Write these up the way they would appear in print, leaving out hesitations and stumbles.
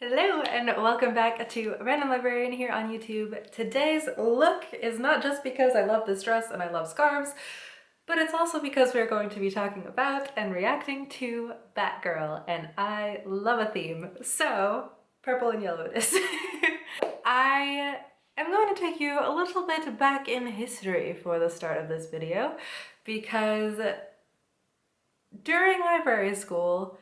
Hello and welcome back to Random Librarian here on YouTube. Today's look is not just because I love this dress and I love scarves, but it's also because we're going to be talking about and reacting to Batgirl, and I love a theme, so purple and yellow it is. I am going to take you a little bit back in history for the start of this video, because during library school,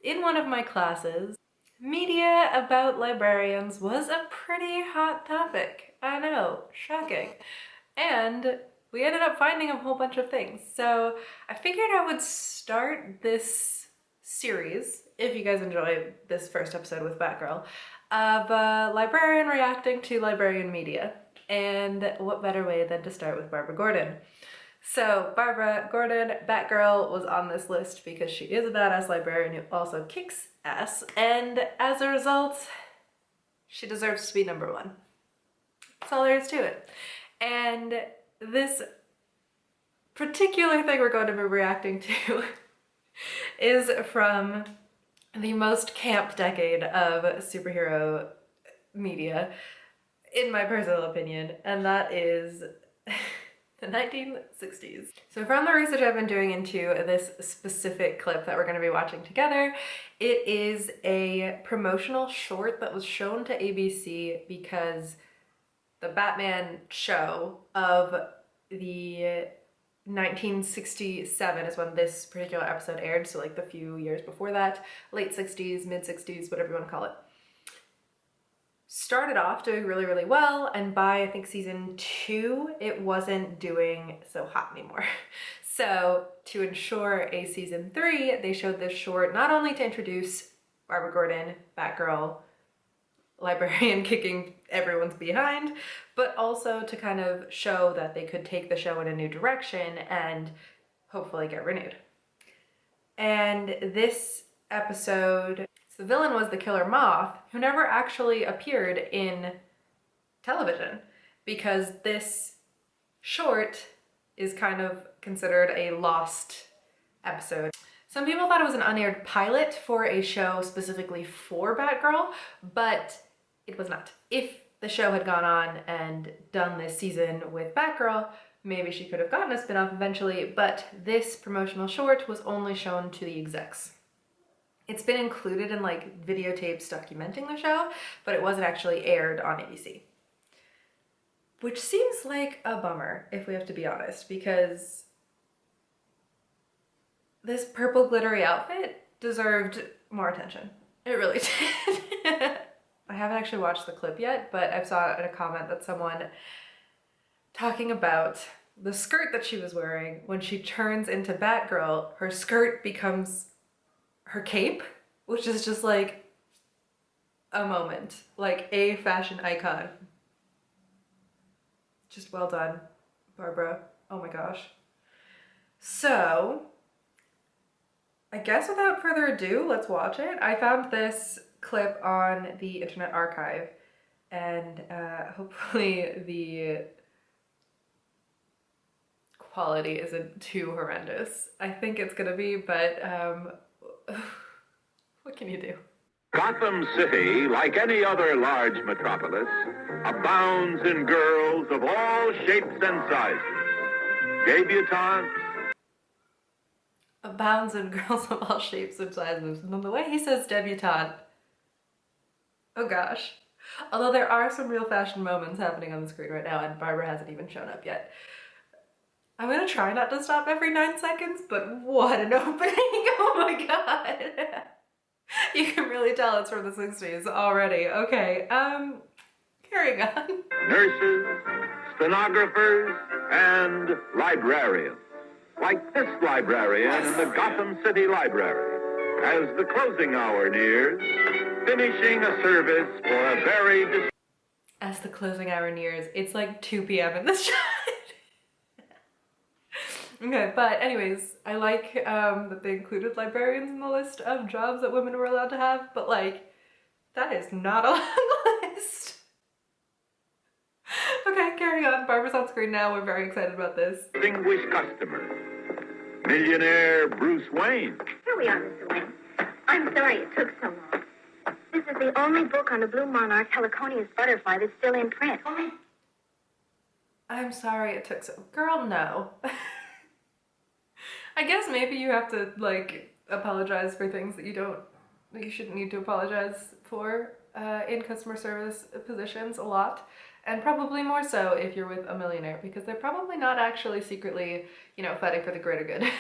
in one of my classes, media about librarians was a pretty hot topic. I know, shocking. And we ended up finding a whole bunch of things. So I figured I would start this series, if you guys enjoy this first episode with Batgirl, of a librarian reacting to librarian media. And what better way than to start with Barbara Gordon. So Barbara Gordon, Batgirl, was on this list because she is a badass librarian who also kicks ass, and as a result, she deserves to be number one. That's all there is to it. And this particular thing we're going to be reacting to is from the most camp decade of superhero media, in my personal opinion, and that is the 1960s. So from the research I've been doing into this specific clip that we're going to be watching together, it is a promotional short that was shown to ABC because the Batman show of the 1967 is when this particular episode aired, so like the few years before that, late 60s, mid 60s, whatever you want to call it. Started off doing really, really well, and by I think season 2, it wasn't doing so hot anymore. So to ensure a season 3, they showed this short not only to introduce Barbara Gordon, Batgirl, librarian kicking everyone's behind, but also to kind of show that they could take the show in a new direction and hopefully get renewed. And this episode, the villain was the Killer Moth, who never actually appeared in television because this short is kind of considered a lost episode. Some people thought it was an unaired pilot for a show specifically for Batgirl, but it was not. If the show had gone on and done this season with Batgirl, maybe she could have gotten a spin-off eventually, but this promotional short was only shown to the execs. It's been included in like videotapes documenting the show, but it wasn't actually aired on ABC. Which seems like a bummer, if we have to be honest, because this purple glittery outfit deserved more attention. It really did. I haven't actually watched the clip yet, but I saw in a comment that someone talking about the skirt that she was wearing. When she turns into Batgirl, her skirt becomes her cape, which is just like a moment, like a fashion icon. Just well done, Barbara. Oh my gosh. So, I guess without further ado, let's watch it. I found this clip on the Internet Archive, and hopefully the quality isn't too horrendous. I think it's gonna be, but what can you do? Gotham City, like any other large metropolis, abounds in girls of all shapes and sizes. Debutantes. Abounds in girls of all shapes and sizes. And the way he says debutante, oh gosh. Although there are some real fashion moments happening on the screen right now, and Barbara hasn't even shown up yet. I'm gonna try not to stop every 9 seconds, but what an opening! Oh my god! You can really tell it's from the 60s already. Okay, carrying on. Nurses, stenographers, and librarians. Like this librarian in the Gotham City Library, as the closing hour nears, finishing a service for a very... As the closing hour nears, it's like 2 p.m. in this shot. Okay, but anyways, I like that they included librarians in the list of jobs that women were allowed to have, but like, that is not a long list. Okay, carrying on. Barbara's on screen now. We're very excited about this. Distinguished customer, millionaire Bruce Wayne. Here we are, Mr. Wayne. I'm sorry it took so long. This is the only book on the blue monarch heliconius butterfly that's still in print. I'm sorry it took so... Girl, no. I guess maybe you have to, like, apologize for things that you shouldn't need to apologize for in customer service positions a lot. And probably more so if you're with a millionaire, because they're probably not actually secretly, fighting for the greater good.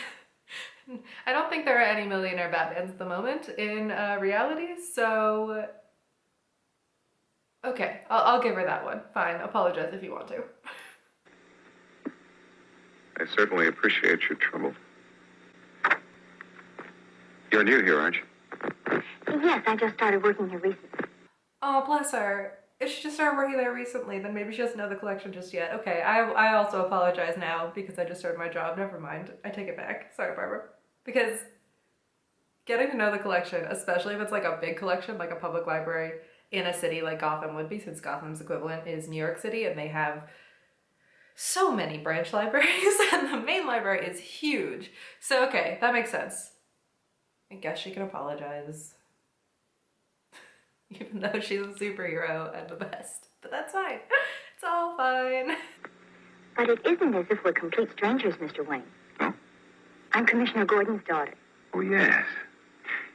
I don't think there are any millionaire Batmans at the moment in reality, so... Okay, I'll give her that one. Fine, apologize if you want to. I certainly appreciate your trouble. You're new here, aren't you? Yes, I just started working here recently. Oh, bless her. If she just started working there recently, then maybe she doesn't know the collection just yet. Okay, I also apologize now because I just started my job. Never mind. I take it back. Sorry, Barbara. Because getting to know the collection, especially if it's like a big collection, like a public library in a city like Gotham would be, since Gotham's equivalent is New York City, and they have so many branch libraries, and the main library is huge. So, okay, that makes sense. I guess she can apologize. Even though she's a superhero at the best. But that's fine. It's all fine. But it isn't as if we're complete strangers, Mr. Wayne. No? I'm Commissioner Gordon's daughter. Oh, yes.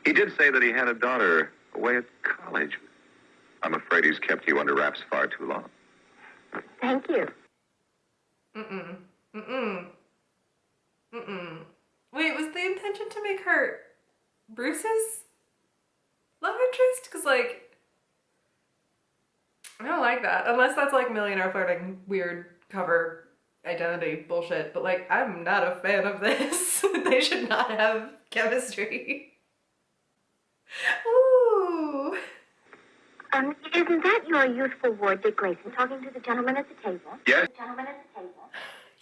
He did say that he had a daughter away at college. I'm afraid he's kept you under wraps far too long. Thank you. Wait, was the intention to make her Bruce's love interest? Because, like, I don't like that. Unless that's, like, millionaire flirting, weird cover identity bullshit. But, like, I'm not a fan of this. They should not have chemistry. Ooh. Isn't that your youthful ward, Dick Grayson, talking to the gentleman at the table? Yes? The gentleman at the table.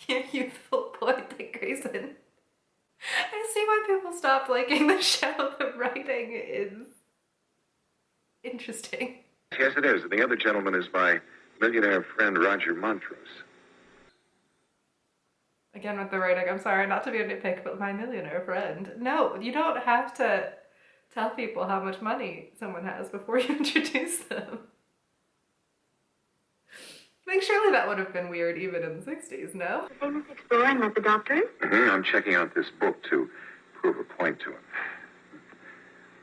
Your youthful boy, Dick Grayson. I see why people stopped liking the show. The writing is interesting. Yes, it is. And the other gentleman is my millionaire friend, Roger Montrose. Again with the writing, I'm sorry not to be a nitpick, but my millionaire friend. No, you don't have to tell people how much money someone has before you introduce them. I think surely that would have been weird even in the 60s, no? The famous explorer and met the doctor? I'm checking out this book to prove a point to him.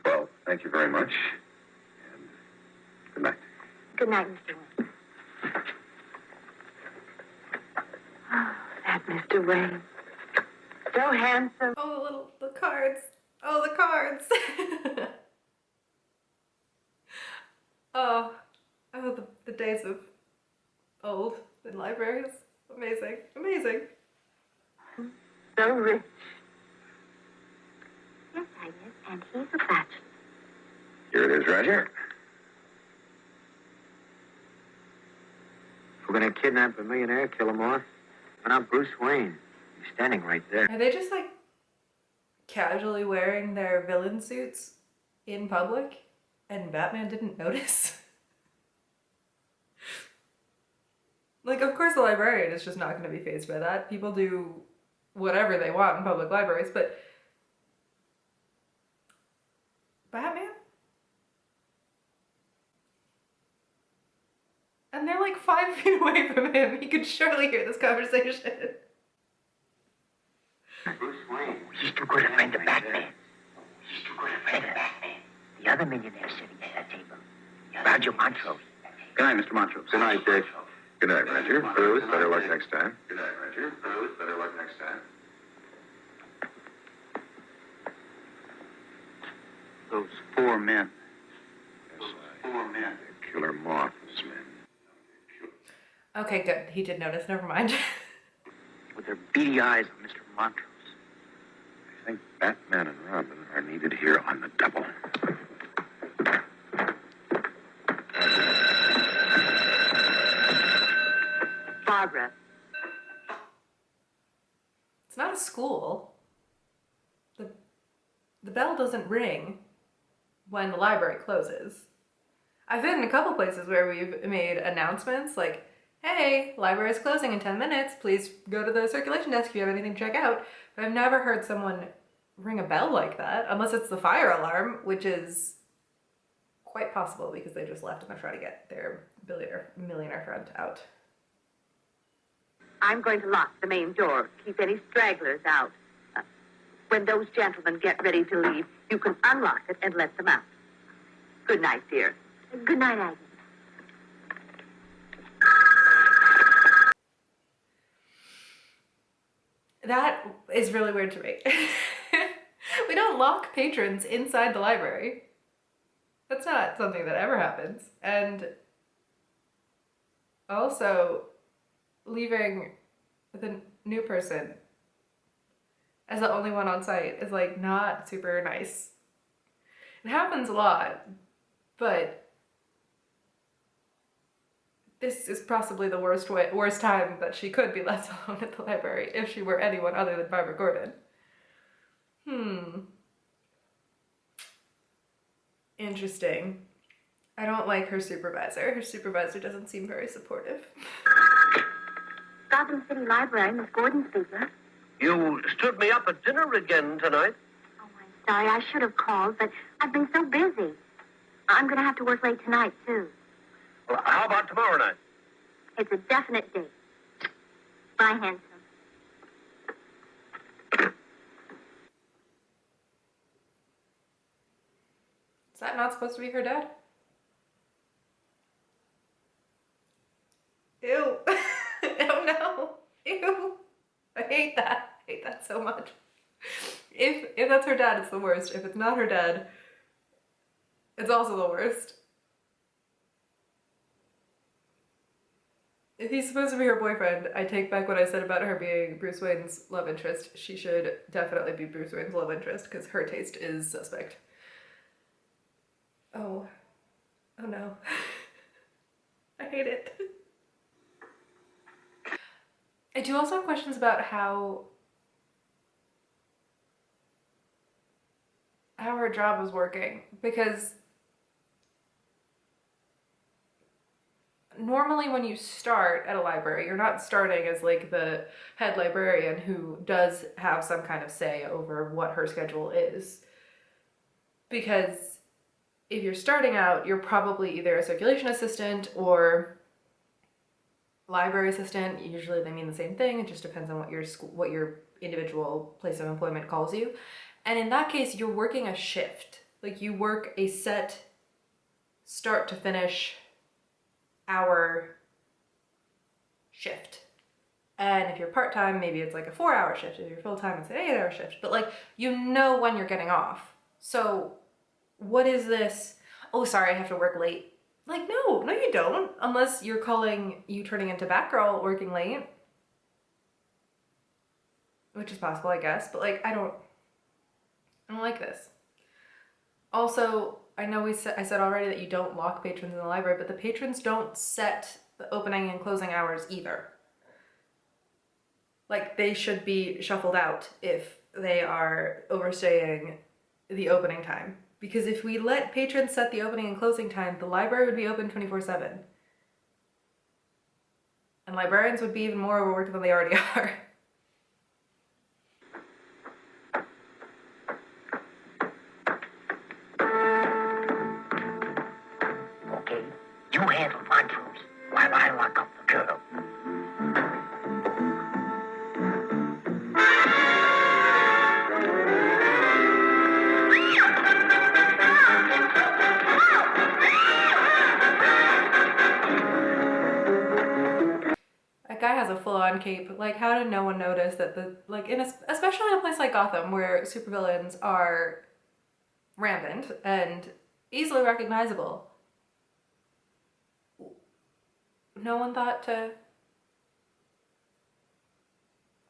Well, thank you very much. And good night. Good night, Mr. Wayne. Oh, that Mr. Wayne. So handsome. Oh, the cards. Oh, the cards. oh, the days of old in libraries. Amazing, amazing. So rich. Yes, Agnes, and he's a bachelor. Here it is, Roger. If we're gonna kidnap a millionaire, kill him off, why not Bruce Wayne? He's standing right there. Are they just like casually wearing their villain suits in public and Batman didn't notice? Like, of course the librarian is just not going to be fazed by that. People do whatever they want in public libraries, but Batman? And they're like 5 feet away from him. He could surely hear this conversation. Bruce Wayne. He's too good a friend of Batman. He's too good a friend of Batman. The other millionaire sitting at that table. Roger Montrose. Good night, Mr. Montrose. Good night, Dick. Good night, Roger. Bruce, better luck next time. Good night, Roger. Bruce, better luck next time. Those 4 men. Yes, the killer moth is men. Okay, good. He did notice. Never mind. With their beady eyes on Mr. Montrose. I think Batman and Robin are needed here on the double. Barbara. It's not a school. The bell doesn't ring when the library closes. I've been in a couple places where we've made announcements like, hey, library is closing in 10 minutes. Please go to the circulation desk if you have anything to check out. But I've never heard someone ring a bell like that, unless it's the fire alarm, which is quite possible because they just left and they're trying to get their millionaire friend out. I'm going to lock the main door. Keep any stragglers out. When those gentlemen get ready to leave, you can unlock it and let them out. Good night, dear. Good night, Agnes. That is really weird to me. We don't lock patrons inside the library. That's not something that ever happens. And also, leaving the new person as the only one on site is like not super nice. It happens a lot, but this is possibly the worst time that she could be left alone at the library if she were anyone other than Barbara Gordon. Interesting. I don't like her supervisor. Her supervisor doesn't seem very supportive. Gotham City Librarian, Miss Gordon speaking. You stood me up at dinner again tonight. Oh, I'm sorry. I should have called, but I've been so busy. I'm going to have to work late tonight, too. Well, how about tomorrow night? It's a definite date. Bye, handsome. Is that not supposed to be her dad? Ew. Oh no. Ew. I hate that. I hate that so much. If that's her dad, it's the worst. If it's not her dad, it's also the worst. If he's supposed to be her boyfriend, I take back what I said about her being Bruce Wayne's love interest. She should definitely be Bruce Wayne's love interest because her taste is suspect. Oh. Oh no. I hate it. I do also have questions about how her job was working, because normally when you start at a library, you're not starting as like the head librarian who does have some kind of say over what her schedule is. Because if you're starting out, you're probably either a circulation assistant or library assistant. Usually they mean the same thing. It just depends on what your individual place of employment calls you. And in that case, you're working a shift. Like you work a set start to finish hour shift. And if you're part-time, maybe it's like a 4-hour shift. If you're full-time, it's an 8-hour shift. But like, you know when you're getting off. So what is this? Oh, sorry, I have to work late. Like, no, you don't. Unless you're calling you turning into Batgirl working late. Which is possible, I guess. But like, I don't like this. Also, I know I said already that you don't lock patrons in the library, but the patrons don't set the opening and closing hours either. Like, they should be shuffled out if they are overstaying the opening time. Because if we let patrons set the opening and closing time, the library would be open 24/7. And librarians would be even more overworked than they already are. Okay, you handle Montrose while I lock up the girl. Guy has a full-on cape. Like, how did no one notice that especially in a place like Gotham where supervillains are rampant and easily recognizable? No one thought to,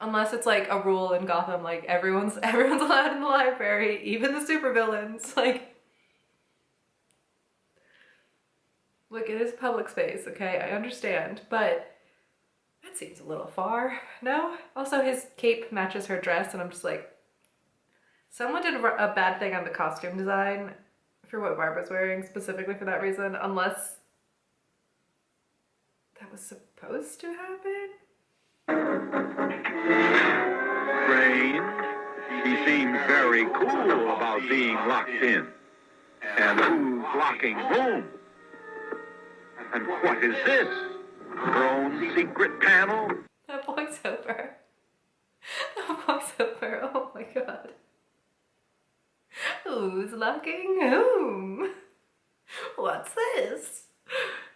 unless it's like a rule in Gotham, like everyone's allowed in the library, even the supervillains. Like, look, it is public space, okay? I understand, but that seems a little far, no? Also, his cape matches her dress, and I'm just like, someone did a bad thing on the costume design for what Barbara's wearing, specifically for that reason, unless that was supposed to happen? Strange. He seems very cool about being locked in. And who's locking whom? And what is this? Her own secret panel? That voiceover. That voiceover. Oh my god. Who's locking whom? What's this?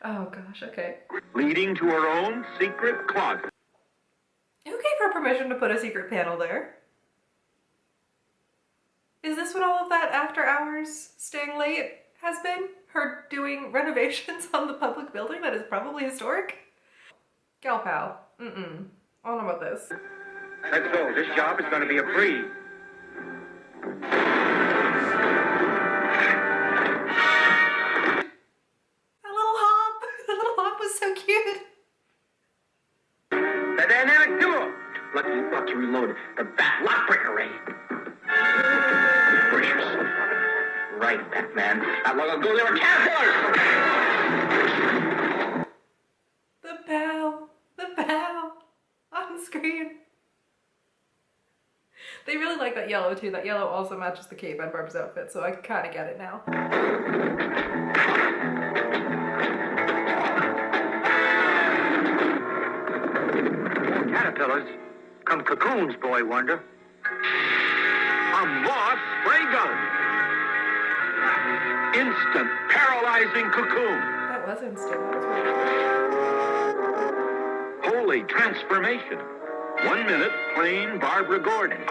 Oh gosh, okay. Leading to her own secret closet. Who gave her permission to put a secret panel there? Is this what all of that after hours staying late has been? Her doing renovations on the public building that is probably historic? Gal pal. I don't know about this. Let's go. This job is going to be a breeze. That little hop! That little hop was so cute! The dynamic duo. Lucky you thought you reloaded the bat lockbreaker ray. Brace yourself. Right, Batman. Not long ago, there were caterpillars. The bow on screen. They really like that yellow too. That yellow also matches the cape on Barb's outfit, so I kind of get it now. More caterpillars. Come cocoons, boy wonder. A moth spray gun. Instant paralyzing cocoon. That was instant. That was really Holy transformation. 1 minute, plain Barbara Gordon,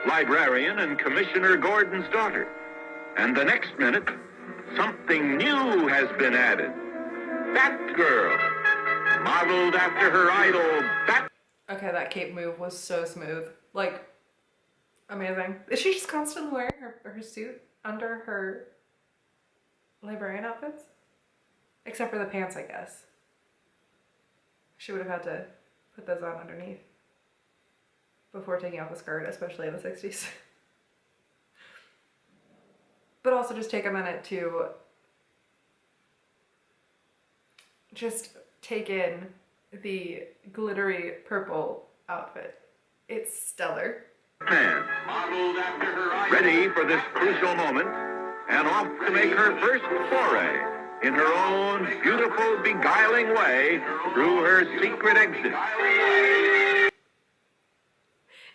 librarian and Commissioner Gordon's daughter. And the next minute, something new has been added. Batgirl, modeled after her idol, Bat. Okay, that cape move was so smooth. Like, amazing. Is she just constantly wearing her suit under her librarian outfits? Except for the pants, I guess. She would have had to put those on underneath before taking off the skirt, especially in the 60s. But also just take a minute to just take in the glittery purple outfit. It's stellar. Man, ready for this crucial moment, and off to make her first foray in her own beautiful, beguiling way through her secret exit.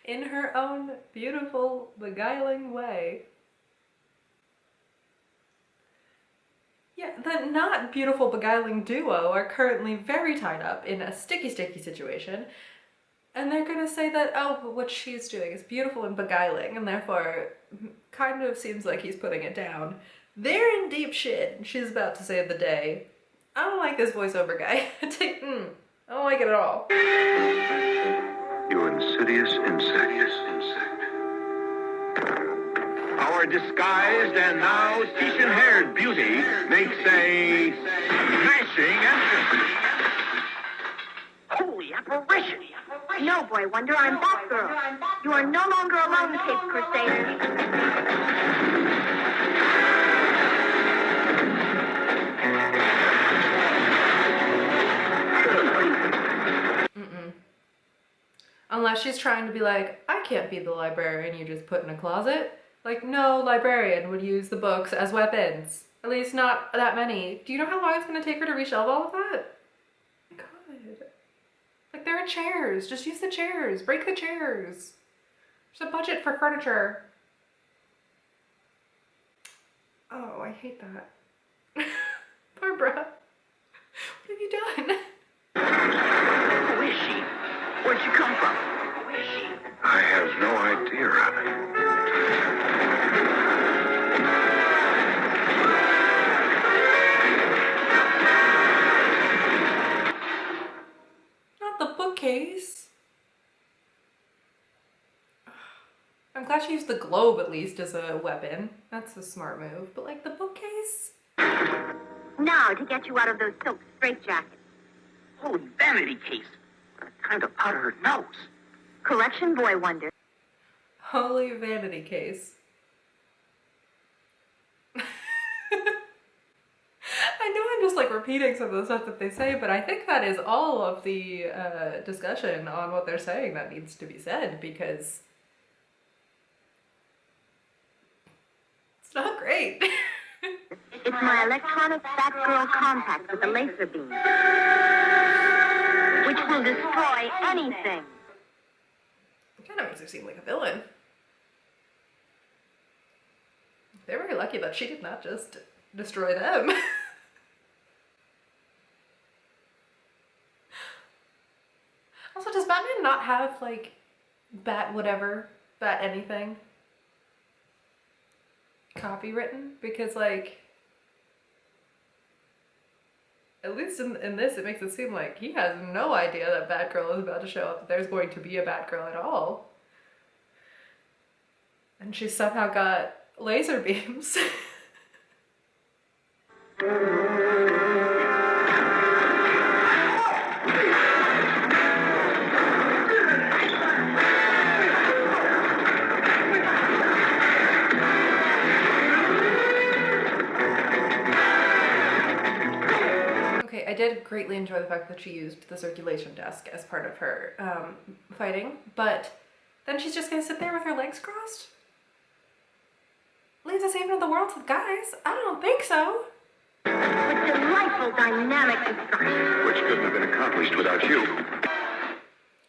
In her own beautiful, beguiling way. Yeah, the not beautiful, beguiling duo are currently very tied up in a sticky situation. And they're gonna say that, oh, what she's doing is beautiful and beguiling, and therefore kind of seems like he's putting it down. They're in deep shit. She's about to save the day. I don't like this voiceover guy. I don't like it at all. You insidious insect. Our disguised and now Titian-haired beauty makes a smashing entrance. Holy apparition! No, Boy Wonder, I'm Batgirl. You are no longer alone, Cape Crusaders. Unless she's trying to be like, I can't be the librarian you just put in a closet. Like, no librarian would use the books as weapons. At least not that many. Do you know how long it's going to take her to reshelve all of that? God. Like, there are chairs. Just use the chairs. Break the chairs. There's a budget for furniture. Oh, I hate that. Barbara, what have you done? Who is she? Where'd she come from? Who is she? I have no idea, Robin. Not the bookcase. I'm glad she used the globe at least as a weapon. That's a smart move. But like the bookcase? Now, to get you out of those silk straitjackets. Holy vanity case. What kind of powder her nose? Correction, Boy Wonder. Holy vanity case. I know I'm just like repeating some of the stuff that they say, but I think that is all of the discussion on what they're saying that needs to be said, because it's not great. It's my electronic Batgirl compact with a laser beam, which will destroy anything. It kind of makes her seem like a villain. They're very lucky that she did not just destroy them. Also, does Batman not have, like, bat whatever, bat anything copywritten? Because, like, at least in this, it makes it seem like he has no idea that Batgirl is about to show up, that there's going to be a Batgirl at all. And she's somehow got laser beams. Okay, I did greatly enjoy the fact that she used the circulation desk as part of her fighting, but then she's just gonna sit there with her legs crossed? Leave the saving of the world to the guys? I don't think so. With delightful dynamic destruction. Which couldn't have been accomplished without you.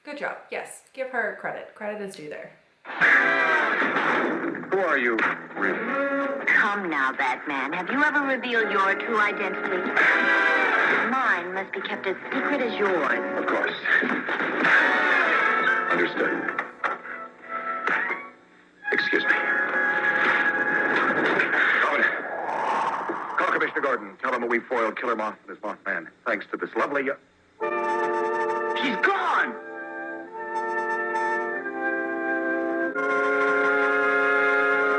Good job. Yes, give her credit. Credit is due there. Who are you, really? Come now, Batman. Have you ever revealed your true identity? Mine must be kept as secret as yours. Of course. Understood. Excuse me. Owen, call Commissioner Gordon. Tell him that we foiled Killer Moth and his Mothman. Thanks to this lovely... She's gone!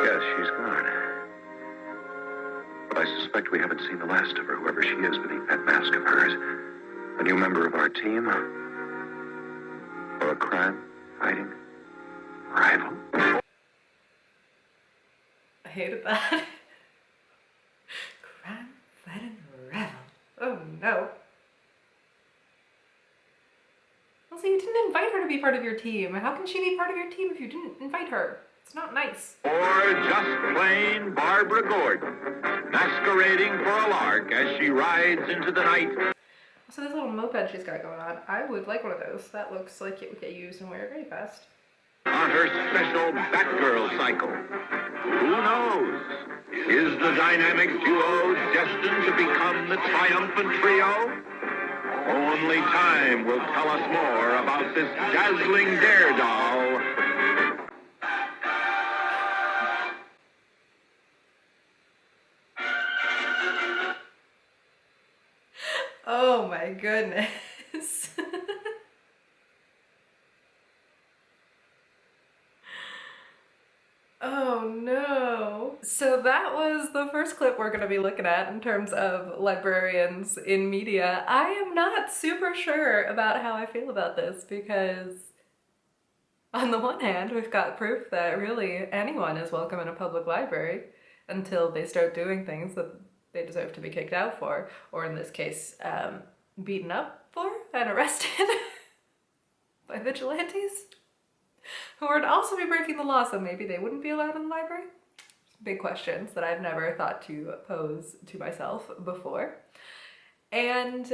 Yes, she's gone. But I suspect we haven't seen the last of her, whoever she is beneath that mask of hers. A new member of our team? Or a crime-fighting rival? I hated that. Crime fighting rival. Oh no. Also, you didn't invite her to be part of your team. How can she be part of your team if you didn't invite her? It's not nice. Or just plain Barbara Gordon, masquerading for a lark as she rides into the night. So this little moped she's got going on, I would like one of those. That looks like it would get used and wear very fast. On her special Batgirl cycle. Who knows? Is the dynamic duo destined to become the triumphant trio? Only time will tell us more about this dazzling daredoll. Oh my goodness. Oh no. So that was the first clip we're going to be looking at in terms of librarians in media. I am not super sure about how I feel about this because on the one hand, we've got proof that really anyone is welcome in a public library until they start doing things that they deserve to be kicked out for, or in this case, beaten up for and arrested by vigilantes who would also be breaking the law, so maybe they wouldn't be allowed in the library? Big questions that I've never thought to pose to myself before. And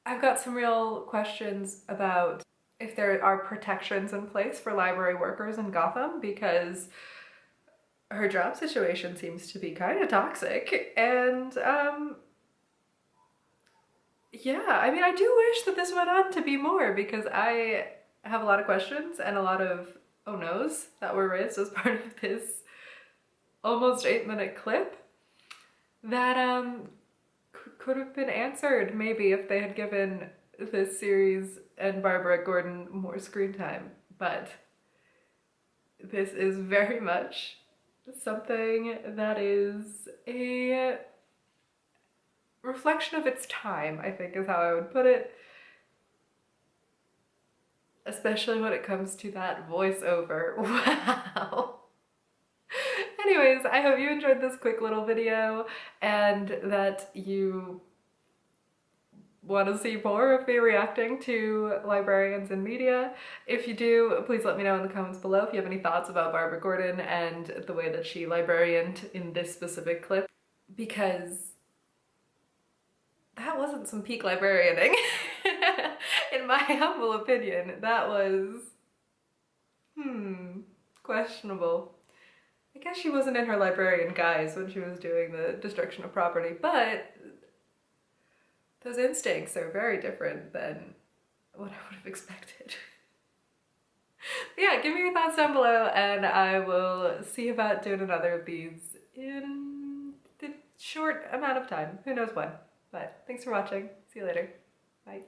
I've got some real questions about if there are protections in place for library workers in Gotham, because her job situation seems to be kind of toxic. And yeah, I mean, I do wish that this went on to be more, because I have a lot of questions and a lot of oh no's that were raised as part of this almost 8-minute clip that could have been answered maybe if they had given this series and Barbara Gordon more screen time. But this is very much something that is a reflection of its time, I think is how I would put it. Especially when it comes to that voiceover. Wow. Anyways, I hope you enjoyed this quick little video and that you want to see more of me reacting to librarians in media. If you do, please let me know in the comments below if you have any thoughts about Barbara Gordon and the way that she librarianed in this specific clip, because that wasn't some peak librarianing. In my humble opinion, that was, questionable. I guess she wasn't in her librarian guise when she was doing the destruction of property, but those instincts are very different than what I would have expected. Yeah, give me your thoughts down below, and I will see about doing another of these in the short amount of time. Who knows when. But thanks for watching. See you later. Bye.